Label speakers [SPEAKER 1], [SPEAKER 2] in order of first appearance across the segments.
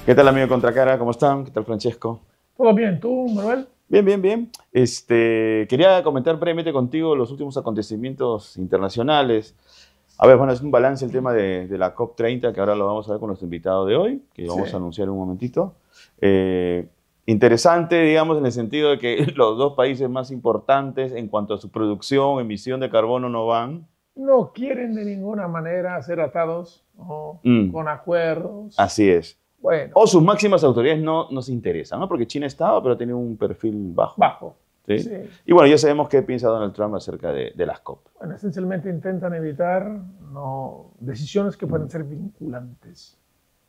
[SPEAKER 1] ¿Qué tal, amigo Contracara? ¿Cómo están? ¿Qué tal, Francesco?
[SPEAKER 2] Todo bien, ¿tú, Manuel?
[SPEAKER 1] Bien, bien, bien. Quería comentar brevemente contigo los últimos acontecimientos internacionales. A ver, bueno, es un balance el tema de la COP30, que ahora lo vamos a ver con nuestro invitado de hoy, que
[SPEAKER 2] Sí,
[SPEAKER 1] vamos a anunciar en un momentito. Interesante, digamos, en el sentido de que los dos países más importantes en cuanto a su producción, emisión de carbono no van.
[SPEAKER 2] no quieren de ninguna manera ser atados, ¿no?,
[SPEAKER 1] Mm,
[SPEAKER 2] con acuerdos.
[SPEAKER 1] así es.
[SPEAKER 2] Bueno,
[SPEAKER 1] O sus máximas autoridades no se interesan, ¿no? Porque China estaba, pero tenía un perfil bajo.
[SPEAKER 2] bajo.
[SPEAKER 1] ¿Sí?
[SPEAKER 2] Sí.
[SPEAKER 1] Y bueno, ya sabemos qué piensa Donald Trump acerca de las COP.
[SPEAKER 2] Bueno, esencialmente intentan evitar, no, decisiones que pueden ser vinculantes.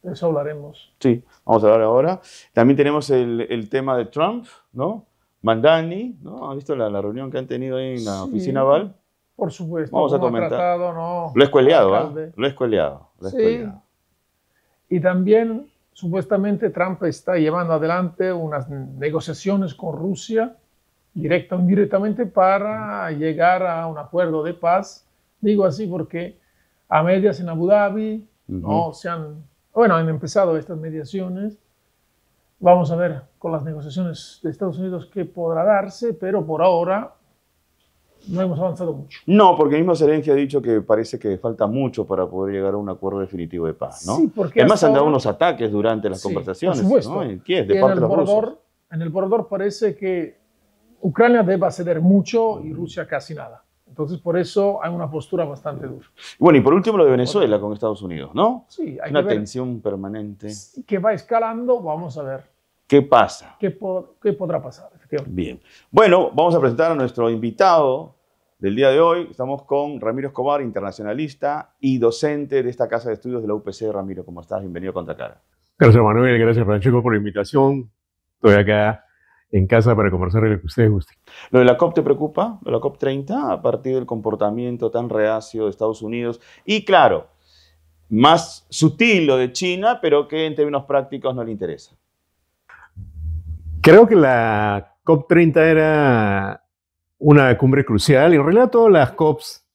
[SPEAKER 2] De eso hablaremos.
[SPEAKER 1] Sí, vamos a hablar ahora. También tenemos el tema de Trump, ¿no? Mandani, ¿no? ¿Has visto la reunión que han tenido ahí en la oficina
[SPEAKER 2] Sí,
[SPEAKER 1] Oval?
[SPEAKER 2] por supuesto,
[SPEAKER 1] Vamos a
[SPEAKER 2] como ha
[SPEAKER 1] comentar.
[SPEAKER 2] tratado, ¿no?,
[SPEAKER 1] Lo he
[SPEAKER 2] al
[SPEAKER 1] escueleado, ¿ah?
[SPEAKER 2] alcalde.
[SPEAKER 1] Lo he escueleado, lo he
[SPEAKER 2] Sí,
[SPEAKER 1] escueleado.
[SPEAKER 2] y también supuestamente Trump está llevando adelante unas negociaciones con Rusia, directa o indirectamente, para llegar a un acuerdo de paz. Digo así porque a medias en Abu Dhabi, no han empezado estas mediaciones. Vamos a ver con las negociaciones de Estados Unidos qué podrá darse, pero por ahora no hemos avanzado mucho.
[SPEAKER 1] No, porque el mismo Zelensky ha dicho que parece que falta mucho para poder llegar a un acuerdo definitivo de paz, ¿no?
[SPEAKER 2] Sí, porque
[SPEAKER 1] Además
[SPEAKER 2] hasta
[SPEAKER 1] han dado
[SPEAKER 2] ahora,
[SPEAKER 1] unos ataques durante las
[SPEAKER 2] sí, por
[SPEAKER 1] conversaciones,
[SPEAKER 2] supuesto.
[SPEAKER 1] ¿no? En Kiev,
[SPEAKER 2] Y
[SPEAKER 1] de parte de los rusos.
[SPEAKER 2] en el borrador parece que Ucrania debe ceder mucho y Rusia casi nada. Entonces, por eso hay una postura bastante dura.
[SPEAKER 1] Bueno, y por último lo de Venezuela con Estados Unidos, ¿no?
[SPEAKER 2] Sí, hay
[SPEAKER 1] Una
[SPEAKER 2] que ver
[SPEAKER 1] tensión permanente.
[SPEAKER 2] que va escalando. Vamos a ver
[SPEAKER 1] ¿Qué pasa?
[SPEAKER 2] qué podrá pasar, efectivamente.
[SPEAKER 1] Bien. Bueno, vamos a presentar a nuestro invitado del día de hoy. Estamos con Ramiro Escobar, internacionalista y docente de esta casa de estudios de la UPC. Ramiro, ¿cómo estás? Bienvenido a Contracara.
[SPEAKER 3] Gracias, Manuel. Gracias, Francesco, por la invitación. Estoy acá en casa para conversar de lo que ustedes gusten.
[SPEAKER 1] ¿Lo de la COP te preocupa? ¿Lo de la COP30? A partir del comportamiento tan reacio de Estados Unidos. Y claro, más sutil lo de China, pero que en términos prácticos no le interesa.
[SPEAKER 3] Creo que la COP30 era una cumbre crucial. En realidad, todas las COPs,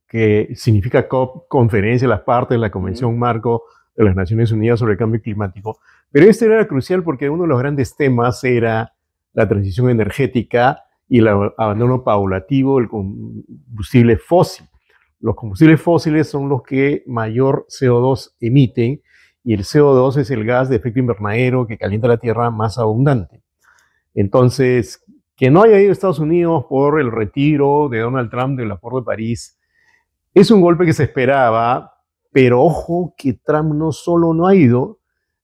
[SPEAKER 3] que significa COP, conferencia, las partes de la Convención Marco de las Naciones Unidas sobre el Cambio Climático. Pero este era crucial porque uno de los grandes temas era la transición energética y el abandono paulativo del combustible fósil. Los combustibles fósiles son los que mayor CO2 emiten y el CO2 es el gas de efecto invernadero que calienta la Tierra más abundante. Entonces, que no haya ido a Estados Unidos por el retiro de Donald Trump del Acuerdo de París es un golpe que se esperaba, pero ojo que Trump no solo no ha ido,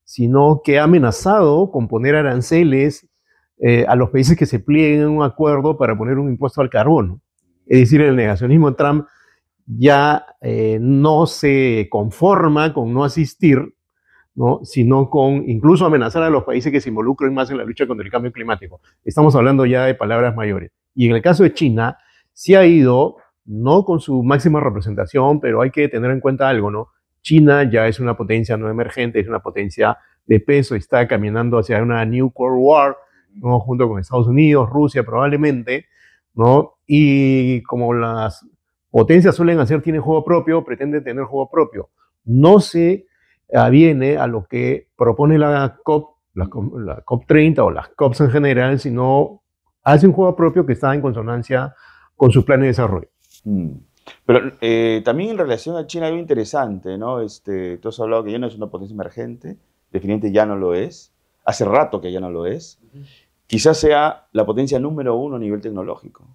[SPEAKER 3] sino que ha amenazado con poner aranceles a los países que se plieguen en un acuerdo para poner un impuesto al carbono. Es decir, el negacionismo de Trump ya no se conforma con no asistir, ¿no?, sino con incluso amenazar a los países que se involucren más en la lucha contra el cambio climático. Estamos hablando ya de palabras mayores. Y en el caso de China, sí ha ido, no con su máxima representación, pero hay que tener en cuenta algo, ¿no? China ya es una potencia no emergente, es una potencia de peso, está caminando hacia una New Cold War, ¿no?, junto con Estados Unidos, Rusia probablemente, ¿no? Y como las potencias suelen hacer, tienen juego propio, pretenden tener juego propio. No se aviene a lo que propone la COP, la COP30 o las COPs en general, sino hace un juego propio que está en consonancia con sus planes de desarrollo.
[SPEAKER 1] Pero también en relación a China, algo interesante, ¿no? Tú has hablado que ya no es una potencia emergente, definitivamente ya no lo es, hace rato que ya no lo es. Quizás sea la potencia número 1 a nivel tecnológico,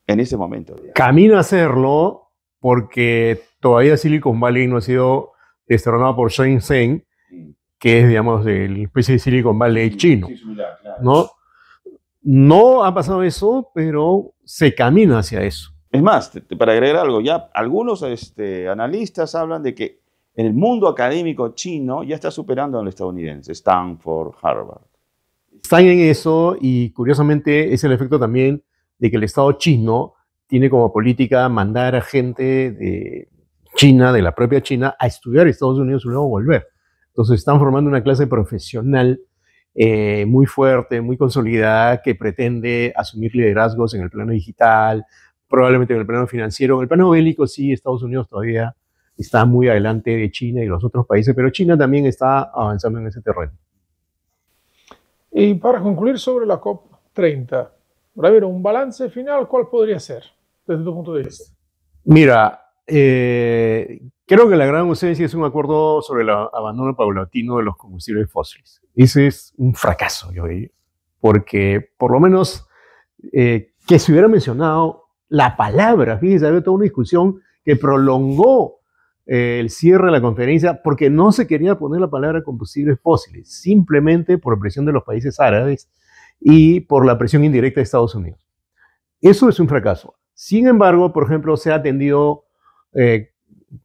[SPEAKER 1] en ese momento.
[SPEAKER 3] Camino a hacerlo porque todavía Silicon Valley no ha sido destronado por Shenzhen, que es, digamos, el especie de Silicon Valley chino, ¿no? No ha pasado eso, pero se camina hacia eso.
[SPEAKER 1] Es más, para agregar algo, ya algunos analistas hablan de que en el mundo académico chino ya está superando al estadounidense, Stanford, Harvard.
[SPEAKER 3] Están en eso y curiosamente es el efecto también de que el Estado chino tiene como política mandar a gente de China, de la propia China, a estudiar en Estados Unidos y luego volver. Entonces están formando una clase profesional muy fuerte, muy consolidada, que pretende asumir liderazgos en el plano digital, probablemente en el plano financiero. En el plano bélico sí, Estados Unidos todavía está muy adelante de China y los otros países, pero China también está avanzando en ese terreno.
[SPEAKER 2] Y para concluir sobre la COP30, Ramiro, un balance final, ¿cuál podría ser desde tu punto de vista?
[SPEAKER 3] Mira, creo que la gran ausencia es un acuerdo sobre el abandono paulatino de los combustibles fósiles. Ese es un fracaso, yo diría, porque por lo menos que se hubiera mencionado la palabra, fíjense, había toda una discusión que prolongó el cierre de la conferencia porque no se quería poner la palabra combustibles fósiles, simplemente por presión de los países árabes y por la presión indirecta de Estados Unidos. Eso es un fracaso. Sin embargo, por ejemplo, se ha atendido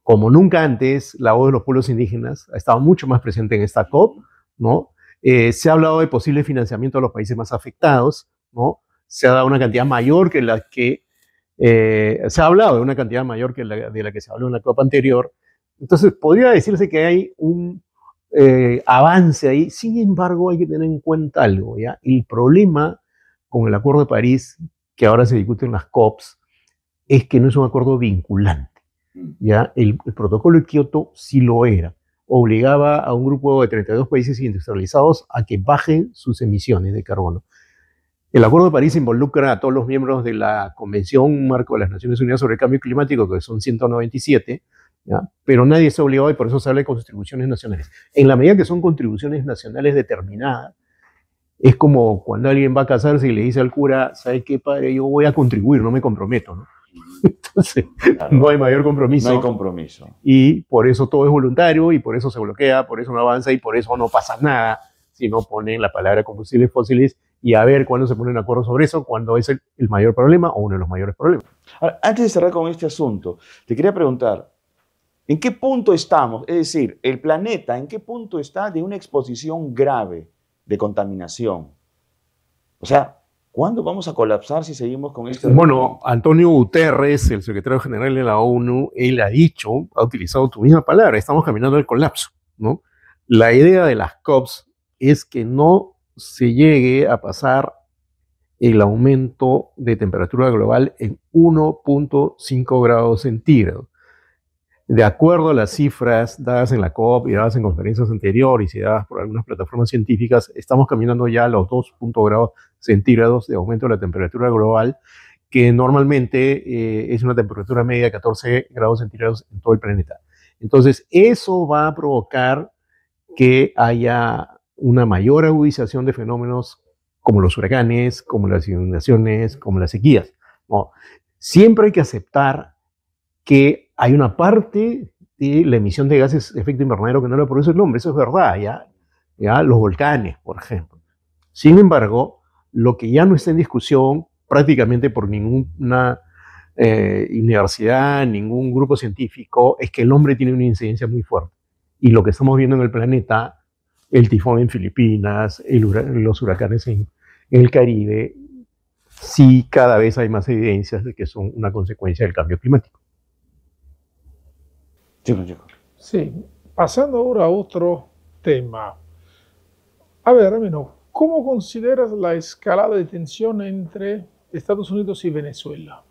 [SPEAKER 3] como nunca antes la voz de los pueblos indígenas, ha estado mucho más presente en esta COP, ¿no? Se ha hablado de posible financiamiento a los países más afectados, ¿no? Se ha dado una cantidad mayor que la que se ha hablado de una cantidad mayor que de la que se habló en la COP anterior. Entonces, podría decirse que hay un avance ahí. Sin embargo, hay que tener en cuenta algo, ¿ya? El problema con el Acuerdo de París, que ahora se discute en las COPs, es que no es un acuerdo vinculante, ¿ya? El protocolo de Kioto sí lo era. Obligaba a un grupo de 32 países industrializados a que bajen sus emisiones de carbono. El Acuerdo de París involucra a todos los miembros de la Convención Marco de las Naciones Unidas sobre el Cambio Climático, que son 197, ¿ya? Pero nadie está obligado y por eso se habla de contribuciones nacionales. En la medida que son contribuciones nacionales determinadas, es como cuando alguien va a casarse y le dice al cura, ¿sabe qué, padre? Yo voy a contribuir, no me comprometo, ¿no? Entonces, claro, no hay mayor compromiso.
[SPEAKER 1] No hay compromiso.
[SPEAKER 3] Y por eso todo es voluntario y por eso se bloquea, por eso no avanza y por eso no pasa nada si no ponen la palabra combustibles fósiles y a ver cuándo se ponen de acuerdo sobre eso, cuando es el mayor problema o uno de los mayores problemas.
[SPEAKER 1] Ahora, antes de cerrar con este asunto, te quería preguntar, ¿en qué punto estamos? Es decir, el planeta, ¿en qué punto está de una exposición grave de contaminación? O sea, ¿cuándo vamos a colapsar si seguimos con este ritmo?
[SPEAKER 3] Bueno, Antonio Guterres, el secretario general de la ONU, él ha dicho, ha utilizado tu misma palabra, estamos caminando al colapso, ¿no? La idea de las COPs es que no se llegue a pasar el aumento de temperatura global en 1.5 grados centígrados. De acuerdo a las cifras dadas en la COP y dadas en conferencias anteriores y dadas por algunas plataformas científicas, estamos caminando ya a los 2 grados centígrados de aumento de la temperatura global, que normalmente es una temperatura media de 14 grados centígrados en todo el planeta. Entonces, eso va a provocar que haya una mayor agudización de fenómenos como los huracanes, como las inundaciones, como las sequías, ¿no? Siempre hay que aceptar que hay una parte de la emisión de gases de efecto invernadero que no le produce el hombre, eso es verdad, ¿ya? Los volcanes, por ejemplo. Sin embargo, lo que ya no está en discusión prácticamente por ninguna universidad, ningún grupo científico, es que el hombre tiene una incidencia muy fuerte. Y lo que estamos viendo en el planeta, el tifón en Filipinas, los huracanes en el Caribe, sí cada vez hay más evidencias de que son una consecuencia del cambio climático.
[SPEAKER 2] Sí, pasando ahora a otro tema. A ver, Ramiro, ¿cómo consideras la escalada de tensión entre Estados Unidos y Venezuela?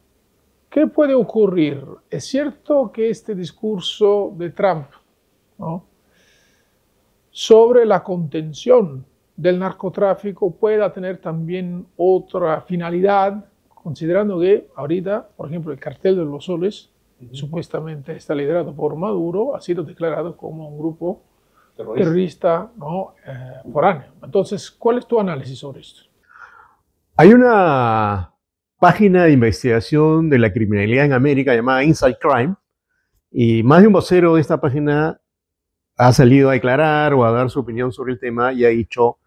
[SPEAKER 2] ¿Qué puede ocurrir? Es cierto que este discurso de Trump, ¿no?, sobre la contención del narcotráfico pueda tener también otra finalidad, considerando que ahorita, por ejemplo, el cartel de los soles, supuestamente está liderado por Maduro, ha sido declarado como un grupo terrorista, ¿no?, foráneo. Entonces, ¿cuál es tu análisis sobre esto?
[SPEAKER 3] Hay una página de investigación de la criminalidad en América llamada Inside Crime, y más de un vocero de esta página ha salido a declarar o a dar su opinión sobre el tema y ha dicho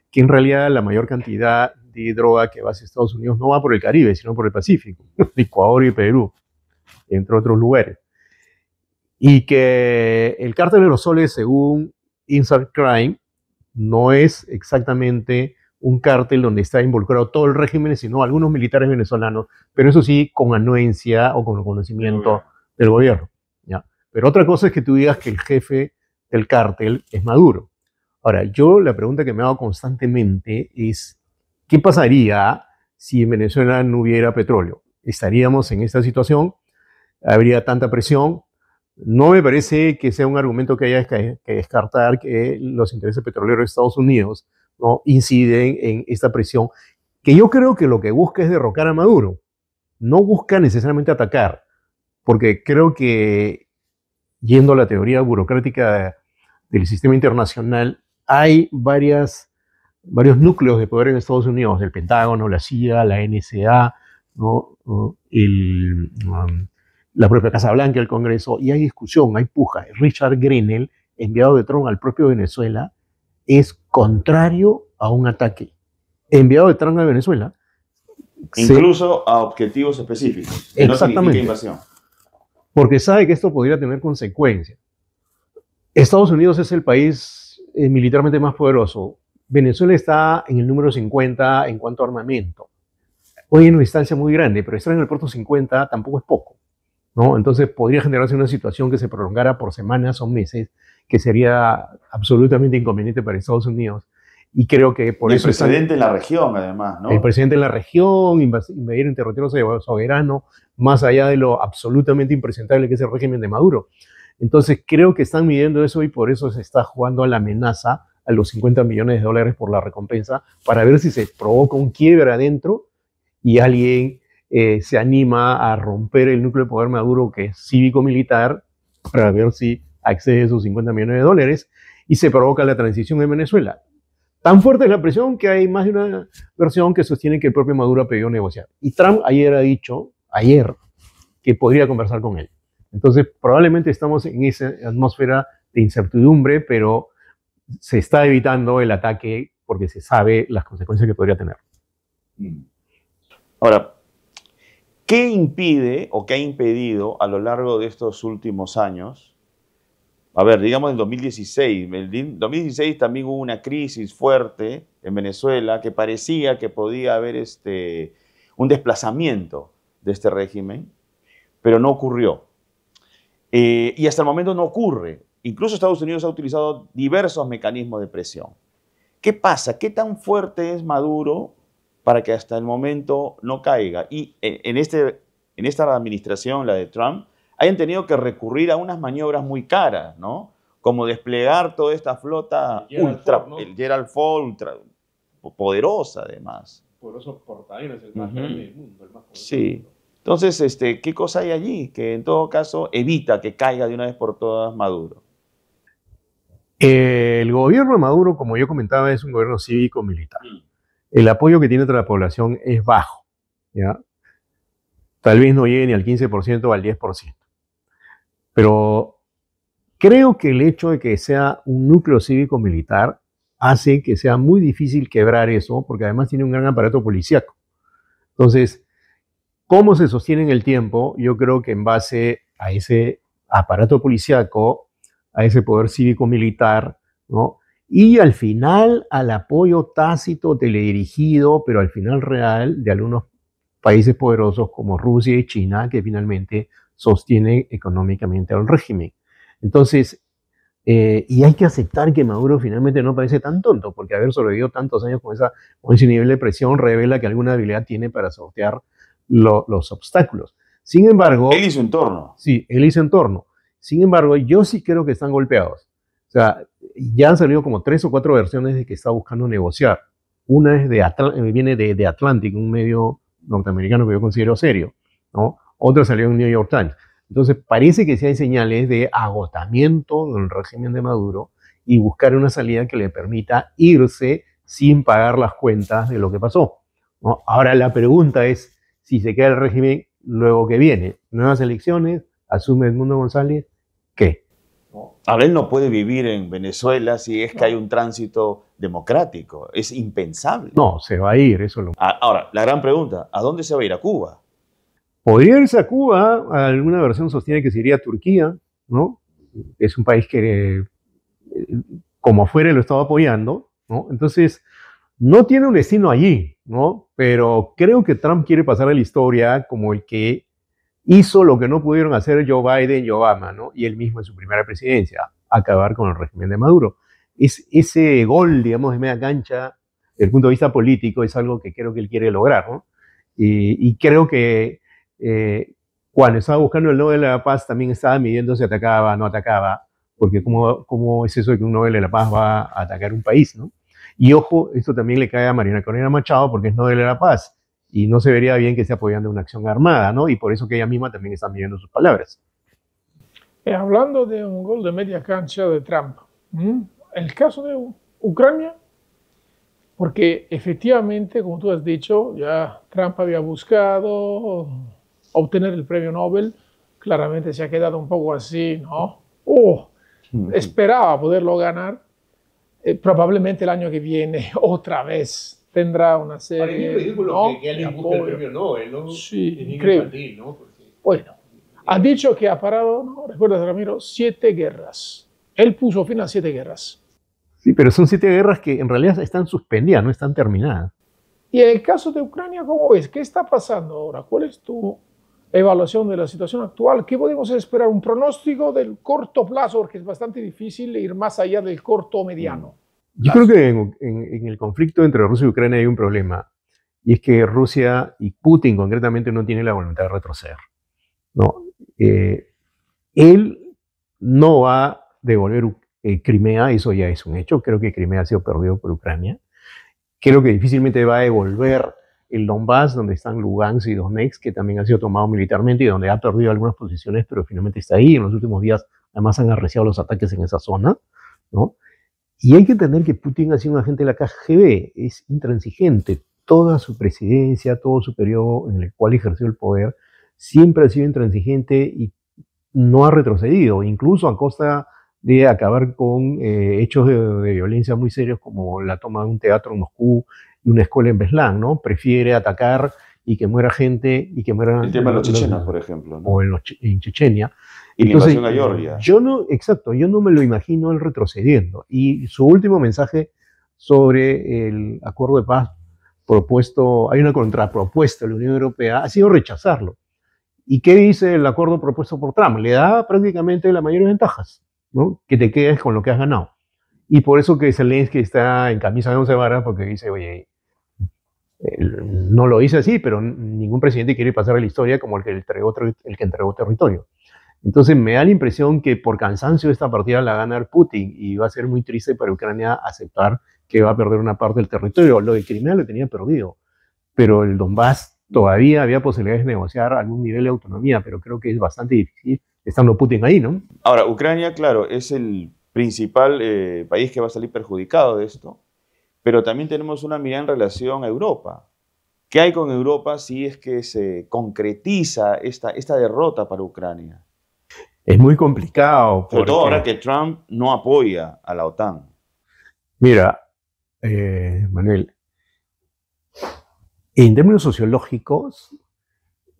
[SPEAKER 3] que en realidad la mayor cantidad de droga que va hacia Estados Unidos no va por el Caribe, sino por el Pacífico, Ecuador y Perú, entre otros lugares. Y que el cártel de los soles, según Inside Crime, no es exactamente un cártel donde está involucrado todo el régimen, sino algunos militares venezolanos, pero eso sí, con anuencia o con el conocimiento del gobierno, ¿ya? Pero otra cosa es que tú digas que el jefe del cártel es Maduro. Ahora, yo la pregunta que me hago constantemente es, ¿qué pasaría si en Venezuela no hubiera petróleo? ¿Estaríamos en esta situación? ¿Habría tanta presión? No me parece que sea un argumento que haya que descartar que los intereses petroleros de Estados Unidos, ¿no?, inciden en esta presión, que yo creo que lo que busca es derrocar a Maduro. No busca necesariamente atacar, porque creo que, yendo a la teoría burocrática del sistema internacional, hay varios núcleos de poder en Estados Unidos, el Pentágono, la CIA, la NSA, ¿no?, la propia Casa Blanca, el Congreso, y hay discusión, hay puja. Richard Grenell, enviado de Trump al propio Venezuela, es contrario a un ataque. Enviado de Trump a Venezuela.
[SPEAKER 1] Incluso a objetivos específicos. Que
[SPEAKER 3] Exactamente.
[SPEAKER 1] No significa invasión.
[SPEAKER 3] Porque sabe que esto podría tener consecuencias. Estados Unidos es el país militarmente más poderoso. Venezuela está en el número 50 en cuanto a armamento. Hoy en una distancia muy grande, pero estar en el puerto 50 tampoco es poco, ¿no? Entonces podría generarse una situación que se prolongara por semanas o meses, que sería absolutamente inconveniente para Estados Unidos. Y creo que por eso...
[SPEAKER 1] El presidente en la región, además, ¿no?
[SPEAKER 3] El presidente en la región, invadir un territorio soberano, más allá de lo absolutamente impresentable que es el régimen de Maduro. Entonces creo que están midiendo eso y por eso se está jugando a la amenaza, a los $50 millones por la recompensa, para ver si se provoca un quiebre adentro y alguien se anima a romper el núcleo de poder Maduro, que es cívico-militar, para ver si accede a esos $50 millones y se provoca la transición en Venezuela. Tan fuerte es la presión que hay más de una versión que sostiene que el propio Maduro ha pedido negociar. Y Trump ayer ha dicho, que podría conversar con él. Entonces, probablemente estamos en esa atmósfera de incertidumbre, pero se está evitando el ataque porque se sabe las consecuencias que podría tener.
[SPEAKER 1] Ahora, ¿qué impide o qué ha impedido a lo largo de estos últimos años? A ver, digamos en 2016. En 2016 también hubo una crisis fuerte en Venezuela que parecía que podía haber un desplazamiento de este régimen, pero no ocurrió. Y hasta el momento no ocurre. Incluso Estados Unidos ha utilizado diversos mecanismos de presión. ¿Qué pasa? ¿Qué tan fuerte es Maduro para que hasta el momento no caiga? Y en esta administración, la de Trump, hayan tenido que recurrir a unas maniobras muy caras, ¿no? Como desplegar toda esta flota el Gerald Ford, ultra poderosa además.
[SPEAKER 3] Poderoso portaaviones, el más grande del mundo, el más poderoso.
[SPEAKER 1] Sí. Entonces, ¿qué cosa hay allí que en todo caso evita que caiga de una vez por todas Maduro?
[SPEAKER 3] El gobierno de Maduro, como yo comentaba, es un gobierno cívico-militar. El apoyo que tiene entre la población es bajo, ¿ya? Tal vez no llegue ni al 15% o al 10%. Pero creo que el hecho de que sea un núcleo cívico-militar hace que sea muy difícil quebrar eso, porque además tiene un gran aparato policíaco. Entonces, ¿cómo se sostiene en el tiempo? Yo creo que en base a ese aparato policíaco, a ese poder cívico-militar, ¿no? Y al final al apoyo tácito, teledirigido, pero al final real, de algunos países poderosos como Rusia y China, que finalmente sostienen económicamente al régimen. Entonces, y hay que aceptar que Maduro finalmente no parece tan tonto, porque haber sobrevivido tantos años con ese nivel de presión revela que alguna habilidad tiene para sortear los obstáculos. Sin embargo...
[SPEAKER 1] Él y su entorno.
[SPEAKER 3] Sí, él y su entorno. Sin embargo, yo sí creo que están golpeados. O sea, ya han salido como 3 o 4 versiones de que está buscando negociar. Una es viene de Atlantic, un medio norteamericano que yo considero serio, ¿no? Otra salió en New York Times. Entonces, parece que sí hay señales de agotamiento del régimen de Maduro y buscar una salida que le permita irse sin pagar las cuentas de lo que pasó, ¿no? Ahora, la pregunta es, si se queda el régimen, luego que viene, nuevas elecciones, asume Edmundo González, ¿qué?
[SPEAKER 1] Ahora, él no puede vivir en Venezuela si es que hay un tránsito democrático. Es impensable.
[SPEAKER 3] No, se va a ir, eso lo...
[SPEAKER 1] Ahora, la gran pregunta, ¿a dónde se va a ir? ¿A Cuba?
[SPEAKER 3] Podría irse a Cuba, alguna versión sostiene que se iría a Turquía, ¿no? Es un país que, como fuera, lo estaba apoyando, ¿no? Entonces, no tiene un destino allí, ¿no? Pero creo que Trump quiere pasar a la historia como el que hizo lo que no pudieron hacer Joe Biden y Obama, ¿no? Y él mismo en su primera presidencia, acabar con el régimen de Maduro. Ese gol, digamos, de media cancha, desde el punto de vista político, es algo que creo que él quiere lograr, ¿no? Y creo que cuando estaba buscando el Nobel de la Paz también estaba midiendo si atacaba o no atacaba, porque ¿cómo es eso de que un Nobel de la Paz va a atacar un país, ¿no? Y ojo, esto también le cae a Mariana Corina Machado porque es Nobel de la Paz y no se vería bien que esté apoyando una acción armada, ¿no? Y por eso que ella misma también está midiendo sus palabras.
[SPEAKER 2] Hablando de un gol de media cancha de Trump, el caso de Ucrania, porque efectivamente, como tú has dicho, ya Trump había buscado obtener el premio Nobel, claramente se ha quedado un poco así, ¿no? Esperaba poderlo ganar, probablemente el año que viene otra vez tendrá una serie.
[SPEAKER 3] Para mí es ridículo, ¿no?, que alguien busque el premio Nobel, ¿no? Sí, increíble. ¿No? Porque,
[SPEAKER 2] bueno, ha dicho que ha parado, ¿no? ¿Recuerdas, Ramiro? 7 guerras. Él puso fin a 7 guerras.
[SPEAKER 3] Sí, pero son 7 guerras que en realidad están suspendidas, no están terminadas.
[SPEAKER 2] Y en el caso de Ucrania, ¿cómo ves? ¿Qué está pasando ahora? ¿Cuál es tu evaluación de la situación actual? ¿Qué podemos esperar? ¿Un pronóstico del corto plazo? Porque es bastante difícil ir más allá del corto o mediano.
[SPEAKER 3] Yo creo que en el conflicto entre Rusia y Ucrania hay un problema, y es que Rusia y Putin concretamente no tienen la voluntad de retroceder, ¿no? Él no va a devolver Crimea, eso ya es un hecho. Creo que Crimea ha sido perdido por Ucrania. Creo que difícilmente va a devolver el Donbass, donde están Lugansk y Donetsk, que también ha sido tomado militarmente y donde ha perdido algunas posiciones, pero finalmente está ahí. En los últimos días, además, han arreciado los ataques en esa zona, ¿no? Y hay que entender que Putin ha sido un agente de la KGB, es intransigente. Toda su presidencia, todo su periodo en el cual ejerció el poder, siempre ha sido intransigente y no ha retrocedido, incluso a costa de acabar con hechos de violencia muy serios como la toma de un teatro en Moscú y una escuela en Beslan, ¿no? Prefiere atacar y que muera gente y que mueran...
[SPEAKER 1] El tema de los chechenos, por ejemplo, ¿no?
[SPEAKER 3] O en Chechenia.
[SPEAKER 1] Y entonces, la invasión a Georgia.
[SPEAKER 3] Yo no me lo imagino él retrocediendo. Y su último mensaje sobre el acuerdo de paz propuesto, hay una contrapropuesta de la Unión Europea, ha sido rechazarlo. ¿Y qué dice el acuerdo propuesto por Trump? Le da prácticamente las mayores ventajas, ¿no? Que te quedes con lo que has ganado. Y por eso que Zelensky está en camisa de 11 varas, porque dice, oye, no lo dice así, pero ningún presidente quiere pasar a la historia como el que entregó territorio. Entonces me da la impresión que por cansancio esta partida la va a ganar Putin y va a ser muy triste para Ucrania aceptar que va a perder una parte del territorio. Lo de Crimea lo tenía perdido, pero el Donbass todavía había posibilidades de negociar algún nivel de autonomía, pero creo que es bastante difícil estando Putin ahí, ¿no?
[SPEAKER 1] Ahora, Ucrania, claro, es el principal país que va a salir perjudicado de esto, pero también tenemos una mirada en relación a Europa. ¿Qué hay con Europa si es que se concretiza esta derrota para Ucrania?
[SPEAKER 3] Es muy complicado.
[SPEAKER 1] Sobre todo ahora que Trump no apoya a la OTAN.
[SPEAKER 3] Mira, Manuel, en términos sociológicos,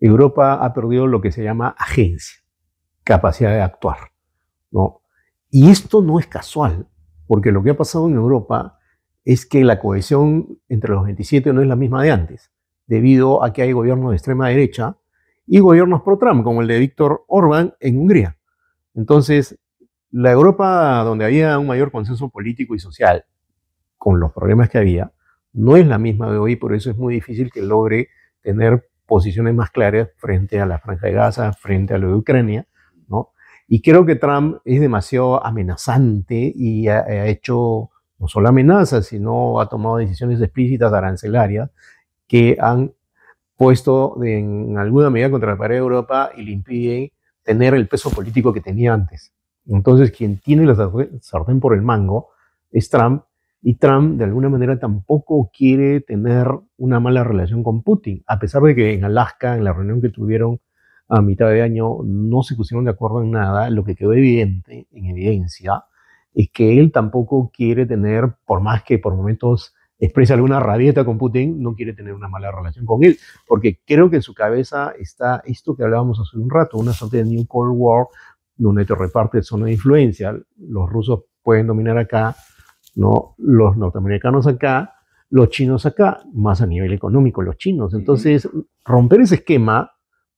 [SPEAKER 3] Europa ha perdido lo que se llama agencia, capacidad de actuar, ¿no? Y esto no es casual, porque lo que ha pasado en Europa es que la cohesión entre los 27 no es la misma de antes, debido a que hay gobiernos de extrema derecha y gobiernos pro-Trump, como el de Víctor Orbán en Hungría. Entonces, la Europa donde había un mayor consenso político y social, con los problemas que había, no es la misma de hoy, por eso es muy difícil que logre tener posiciones más claras frente a la Franja de Gaza, frente a lo de Ucrania, ¿no? Y creo que Trump es demasiado amenazante y ha hecho no solo amenazas, sino ha tomado decisiones explícitas arancelarias que han puesto en alguna medida contra la pared de Europa y le impiden tener el peso político que tenía antes. Entonces, quien tiene la sartén por el mango es Trump, y Trump de alguna manera tampoco quiere tener una mala relación con Putin, a pesar de que en Alaska, en la reunión que tuvieron a mitad de año, no se pusieron de acuerdo en nada. Lo que quedó en evidencia, es que él tampoco quiere tener, por más que por momentos expresa alguna rabieta con Putin, no quiere tener una mala relación con él, porque creo que en su cabeza está esto que hablábamos hace un rato, una suerte de New Cold War, donde te reparte zona de influencia. Los rusos pueden dominar acá, ¿no? Los norteamericanos acá, los chinos acá, más a nivel económico los chinos. Entonces, romper ese esquema,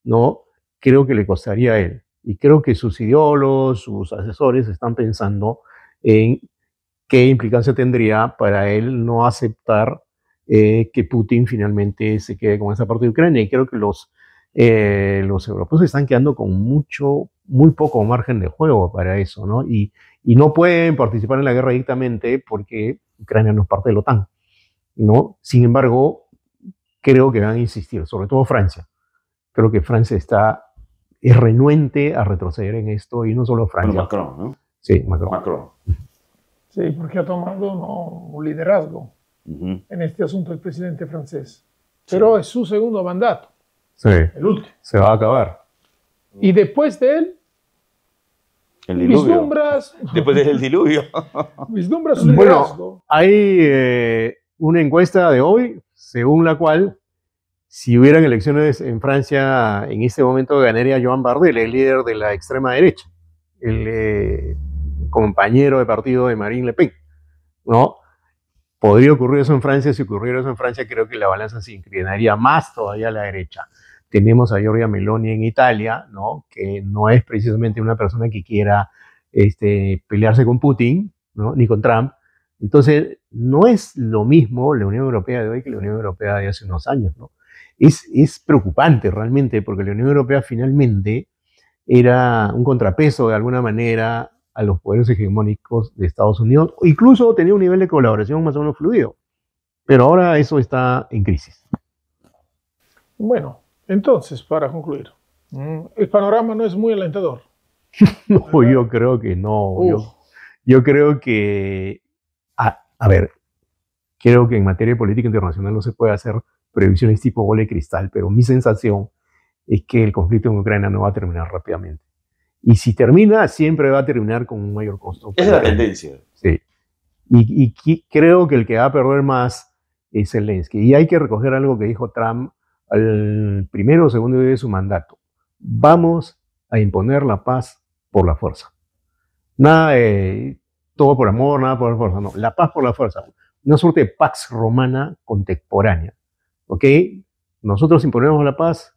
[SPEAKER 3] ¿no? Creo que le costaría a él. Y creo que sus ideólogos, sus asesores están pensando en qué implicancia tendría para él no aceptar que Putin finalmente se quede con esa parte de Ucrania. Y creo que los los europeos se están quedando con muy poco margen de juego para eso, ¿no? Y no pueden participar en la guerra directamente porque Ucrania no es parte de la OTAN, ¿no? Sin embargo, creo que van a insistir, sobre todo Francia. Creo que Francia es renuente a retroceder en esto, y no solo Francia.
[SPEAKER 1] Bueno, Macron, ¿no?
[SPEAKER 3] Sí, Macron.
[SPEAKER 1] Macron.
[SPEAKER 2] Sí, porque ha tomado un liderazgo
[SPEAKER 1] Ujú.
[SPEAKER 2] en este asunto el presidente francés. Pero es su segundo mandato,
[SPEAKER 3] Sí,
[SPEAKER 2] el último.
[SPEAKER 3] se va a acabar.
[SPEAKER 2] Y después de él,
[SPEAKER 1] El diluvio.
[SPEAKER 2] vislumbras
[SPEAKER 1] Después del diluvio.
[SPEAKER 2] su liderazgo.
[SPEAKER 3] Bueno, hay una encuesta de hoy, según la cual, si hubieran elecciones en Francia, en este momento ganaría Joan Bardella, el líder de la extrema derecha, el compañero de partido de Marine Le Pen, ¿no? Podría ocurrir eso en Francia. Si ocurriera eso en Francia, creo que la balanza se inclinaría más todavía a la derecha. Tenemos a Giorgia Meloni en Italia, ¿no? Que no es precisamente una persona que quiera pelearse con Putin, ¿no? Ni con Trump. Entonces, no es lo mismo la Unión Europea de hoy que la Unión Europea de hace unos años, ¿no? Es preocupante realmente, porque la Unión Europea finalmente era un contrapeso de alguna manera a los poderes hegemónicos de Estados Unidos, o incluso tenía un nivel de colaboración más o menos fluido. Pero ahora eso está en crisis.
[SPEAKER 2] Bueno, entonces, para concluir, el panorama no es muy alentador.
[SPEAKER 3] No, yo creo que no. Yo creo que, a ver, creo que en materia de política internacional no se puede hacer previsiones tipo bola de cristal, pero mi sensación es que el conflicto en Ucrania no va a terminar rápidamente. Y si termina, siempre va a terminar con un mayor costo.
[SPEAKER 1] Esa es la tendencia.
[SPEAKER 3] Sí. Y creo que el que va a perder más es Zelensky. Y hay que recoger algo que dijo Trump al primero o segundo día de su mandato. Vamos a imponer la paz por la fuerza. Nada de todo por amor, nada por la fuerza. No, la paz por la fuerza. Una suerte de pax romana contemporánea. ¿Ok? Nosotros imponemos la paz,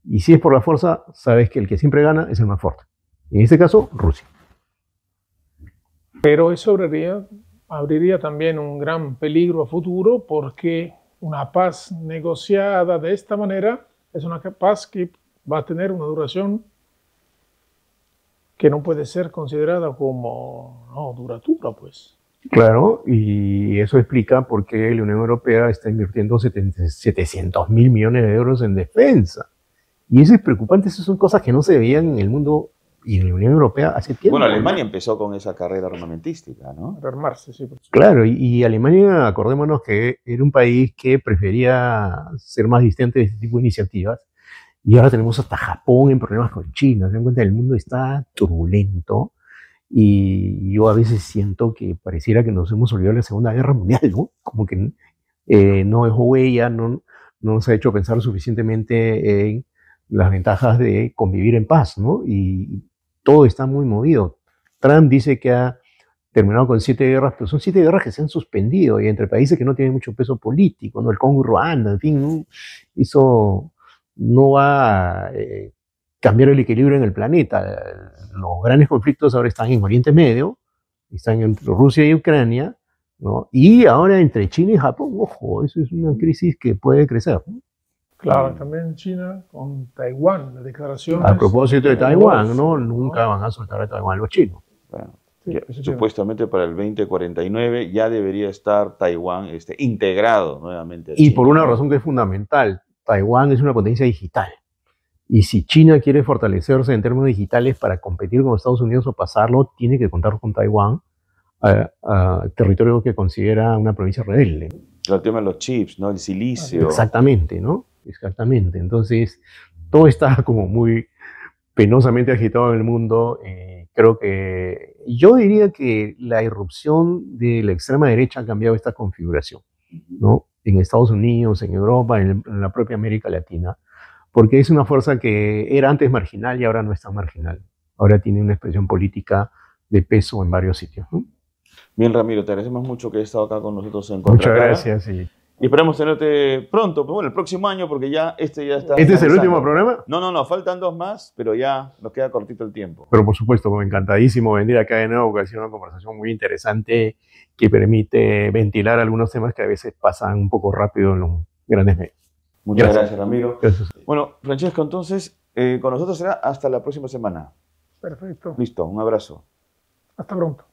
[SPEAKER 3] y si es por la fuerza, sabes que el que siempre gana es el más fuerte. En este caso, Rusia.
[SPEAKER 2] Pero eso abriría también un gran peligro a futuro, porque una paz negociada de esta manera es una paz que va a tener una duración que no puede ser considerada como duratura, pues.
[SPEAKER 3] Claro, y eso explica por qué la Unión Europea está invirtiendo 700.000 millones de euros en defensa. Y eso es preocupante. Esas son cosas que no se veían en el mundo y en la Unión Europea hace tiempo.
[SPEAKER 1] Bueno, Alemania empezó con esa carrera armamentística, ¿no?
[SPEAKER 2] Para armarse, sí.
[SPEAKER 3] Claro, y Alemania, acordémonos que era un país que prefería ser más distante de este tipo de iniciativas, y ahora tenemos hasta Japón en problemas con China. Se dan cuenta, el mundo está turbulento, y yo a veces siento que pareciera que nos hemos olvidado de la Segunda Guerra Mundial, ¿no? Como que no dejó huella, no nos ha hecho pensar suficientemente en las ventajas de convivir en paz, ¿no? Y todo está muy movido. Trump dice que ha terminado con 7 guerras, pero son 7 guerras que se han suspendido, y entre países que no tienen mucho peso político, ¿no? El Congo y Ruanda, en fin, ¿no? Eso no va a cambiar el equilibrio en el planeta. Los grandes conflictos ahora están en Oriente Medio, están entre Rusia y Ucrania, ¿no? Y ahora entre China y Japón. Ojo, eso es una crisis que puede crecer, ¿no?
[SPEAKER 2] Claro, también China con Taiwán, la declaración.
[SPEAKER 3] A propósito de Taiwán, ¿no? Nunca van a soltar a Taiwán los chinos.
[SPEAKER 1] Bueno,
[SPEAKER 2] Sí,
[SPEAKER 1] supuestamente para el 2049 ya debería estar Taiwán integrado nuevamente.
[SPEAKER 3] Y por una razón que es fundamental: Taiwán es una potencia digital. Y si China quiere fortalecerse en términos digitales para competir con Estados Unidos o pasarlo, tiene que contar con Taiwán, territorio que considera una provincia rebelde.
[SPEAKER 1] El tema de los chips, ¿no? El silicio.
[SPEAKER 3] Exactamente, ¿no? Exactamente. Entonces, todo está como muy penosamente agitado en el mundo. Creo que yo diría que la irrupción de la extrema derecha ha cambiado esta configuración, ¿no? En Estados Unidos, en Europa, en la propia América Latina, porque es una fuerza que era antes marginal y ahora no es tan marginal. Ahora tiene una expresión política de peso en varios sitios, ¿no?
[SPEAKER 1] Bien, Ramiro, te agradecemos mucho que hayas estado acá con nosotros en
[SPEAKER 3] Muchas
[SPEAKER 1] Contracara.
[SPEAKER 3] gracias.
[SPEAKER 1] Y esperamos tenerte pronto, pues bueno, el próximo año, porque ya ya está.
[SPEAKER 3] ¿Este es el último programa?
[SPEAKER 1] No, faltan 2 más, pero ya nos queda cortito el tiempo.
[SPEAKER 3] Pero por supuesto, encantadísimo venir acá de nuevo, porque ha sido una conversación muy interesante que permite ventilar algunos temas que a veces pasan un poco rápido en los grandes medios.
[SPEAKER 1] Muchas gracias, Ramiro.
[SPEAKER 3] Gracias.
[SPEAKER 1] Bueno, Francesco, entonces, con nosotros será hasta la próxima semana.
[SPEAKER 2] Perfecto.
[SPEAKER 1] Listo, un abrazo.
[SPEAKER 2] Hasta pronto.